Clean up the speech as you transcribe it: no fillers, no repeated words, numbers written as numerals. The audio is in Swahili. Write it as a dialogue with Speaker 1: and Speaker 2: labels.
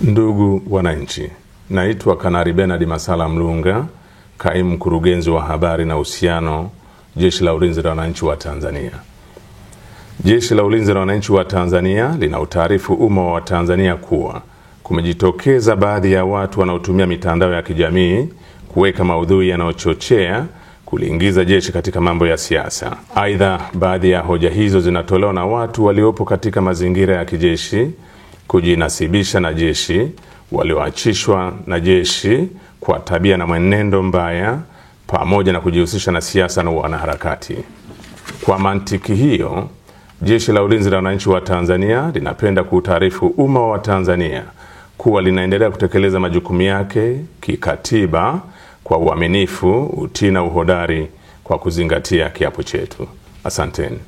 Speaker 1: Ndugu wananchi, naitwa Kanali Bernard Masala Mlunga, kaimu mkurugenzi wa habari na uhusiano, Jeshi la Ulinzi la Wananchi wa Tanzania. Jeshi la Ulinzi la Wananchi wa Tanzania linautaarifu umma wa Tanzania kuwa kumejitokeza baadhi ya watu wanaotumia mitandao ya kijamii kuweka maudhui yanayochochea kuliingiza jeshi katika mambo ya siasa. Aidha, baadhi ya hoja hizo zinatolewa na watu waliopo katika mazingira ya kijeshi kujinasibisha na jeshi, walioachishwa na jeshi kwa tabia na mwenendo mbaya, pamoja na kujihusisha na siasa na wanaharakati. Kwa mantiki hiyo, Jeshi la Ulinzi la Wananchi wa Tanzania linapenda kuutaarifu umma wa Tanzania kuwa linaendelea kutekeleza majukumu yake kikatiba kwa uaminifu, utii na uhodari kwa kuzingatia kiapo chetu. Asanteni.